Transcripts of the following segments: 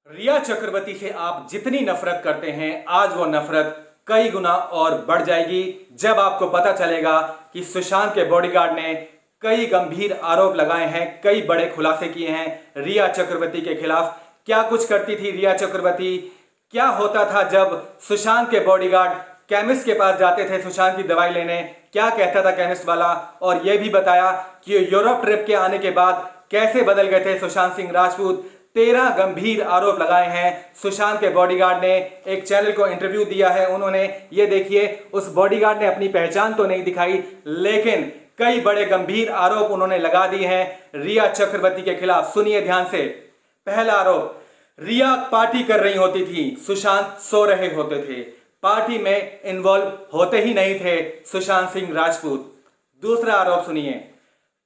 रिया चक्रवर्ती से आप जितनी नफरत करते हैं आज वो नफरत कई गुना और बढ़ जाएगी जब आपको पता चलेगा कि सुशांत के बॉडीगार्ड ने कई गंभीर आरोप लगाए हैं, कई बड़े खुलासे किए हैं रिया चक्रवर्ती के खिलाफ। क्या कुछ करती थी रिया चक्रवर्ती, क्या होता था जब सुशांत के बॉडीगार्ड केमिस्ट के पास जाते थे सुशांत की दवाई लेने, क्या कहता था केमिस्ट वाला, और यह भी बताया कि यूरोप ट्रिप के आने के बाद कैसे बदल गए थे सुशांत सिंह राजपूत। 13 गंभीर आरोप लगाए हैं सुशांत के बॉडीगार्ड ने। एक चैनल को इंटरव्यू दिया है उन्होंने, ये देखिए, उस बॉडीगार्ड ने अपनी पहचान तो नहीं दिखाई लेकिन कई बड़े गंभीर आरोप उन्होंने लगा दिए हैं रिया चक्रवर्ती के खिलाफ। सुनिए ध्यान से। पहला आरोप, रिया पार्टी कर रही होती थी, सुशांत सो रहे होते थे, पार्टी में इन्वॉल्व होते ही नहीं थे सुशांत सिंह राजपूत। दूसरा आरोप सुनिए,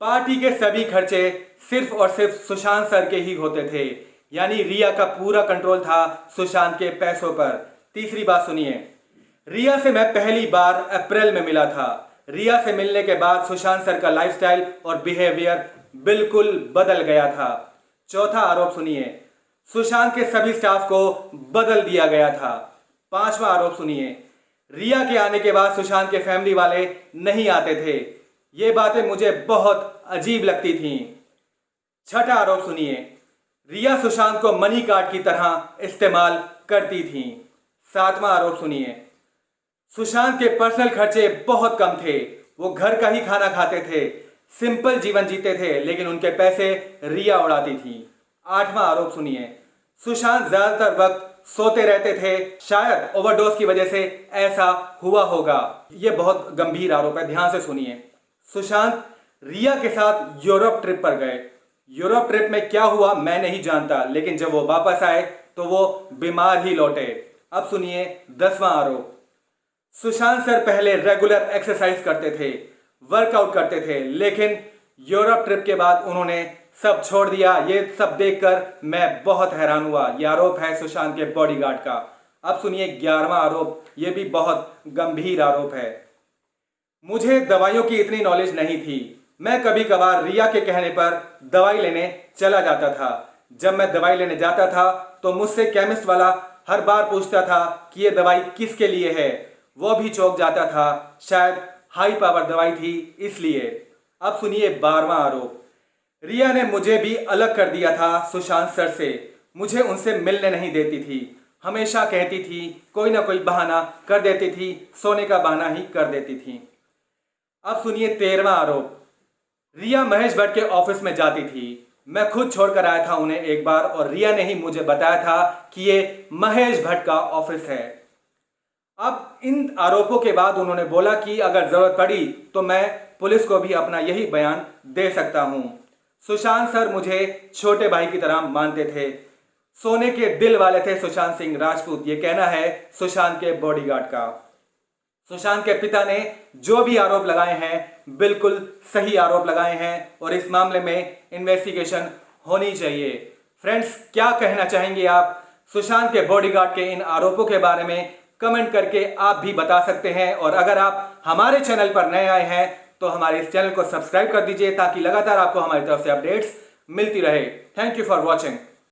पार्टी के सभी खर्चे सिर्फ और सिर्फ सुशांत सर के ही होते थे, यानी रिया का पूरा कंट्रोल था सुशांत के पैसों पर। तीसरी बात सुनिए, रिया से मैं पहली बार अप्रैल में मिला था, रिया से मिलने के बाद सुशांत सर का लाइफस्टाइल और बिहेवियर बिल्कुल बदल गया था। चौथा आरोप सुनिए, सुशांत के सभी स्टाफ को बदल दिया गया था। पांचवा आरोप सुनिए, रिया के आने के बाद सुशांत के फैमिली वाले नहीं आते थे, ये बातें मुझे बहुत अजीब लगती थीं। छठा आरोप सुनिए, रिया सुशांत को मनी कार्ड की तरह इस्तेमाल करती थी। सातवां आरोप सुनिए, सुशांत के पर्सनल खर्चे बहुत कम थे, वो घर का ही खाना खाते थे, सिंपल जीवन जीते थे, लेकिन उनके पैसे रिया उड़ाती थी। आठवां आरोप सुनिए, सुशांत ज्यादातर वक्त सोते रहते थे, शायद ओवरडोज की वजह से ऐसा हुआ होगा। यह बहुत गंभीर आरोप है, ध्यान से सुनिए। सुशांत रिया के साथ यूरोप ट्रिप पर गए, यूरोप ट्रिप में क्या हुआ मैं नहीं जानता, लेकिन जब वो वापस आए तो वो बीमार ही लौटे। अब सुनिए 10वां आरोप, सुशांत सर पहले रेगुलर एक्सरसाइज करते थे, वर्कआउट करते थे, लेकिन यूरोप ट्रिप के बाद उन्होंने सब छोड़ दिया। ये सब देखकर मैं बहुत हैरान हुआ। यह आरोप है सुशांत के बॉडीगार्ड का। अब सुनिए 11वां आरोप, यह भी बहुत गंभीर आरोप है। मुझे दवाइयों की इतनी नॉलेज नहीं थी, मैं कभी कभार रिया के कहने पर दवाई लेने चला जाता था। जब मैं दवाई लेने जाता था तो मुझसे केमिस्ट वाला हर बार पूछता था कि ये दवाई किसके लिए है, वो भी चौंक जाता था, शायद हाई पावर दवाई थी इसलिए। अब सुनिए 12वां आरोप, रिया ने मुझे भी अलग कर दिया था सुशांत सर से, मुझे उनसे मिलने नहीं देती थी, हमेशा कहती थी, कोई ना कोई बहाना कर देती थी, सोने का बहाना ही कर देती थी। अब सुनिए 13वां आरोप, रिया महेश भट्ट के ऑफिस में जाती थी, मैं खुद छोड़कर आया था उन्हें एक बार और रिया ने ही मुझे बताया था कि ये महेश भट्ट का ऑफिस है। अब इन आरोपों के बाद उन्होंने बोला कि अगर जरूरत पड़ी तो मैं पुलिस को भी अपना यही बयान दे सकता हूं। सुशांत सर मुझे छोटे भाई की तरह मानते थे, सोने के दिल वाले थे सुशांत सिंह राजपूत, ये कहना है सुशांत के बॉडीगार्ड का। सुशांत के पिता ने जो भी आरोप लगाए हैं बिल्कुल सही आरोप लगाए हैं और इस मामले में इन्वेस्टिगेशन होनी चाहिए। फ्रेंड्स, क्या कहना चाहेंगे आप सुशांत के बॉडीगार्ड के इन आरोपों के बारे में? कमेंट करके आप भी बता सकते हैं। और अगर आप हमारे चैनल पर नए आए हैं तो हमारे इस चैनल को सब्सक्राइब कर दीजिए ताकि लगातार आपको हमारी तरफ से अपडेट्स मिलती रहे। Thank you for watching.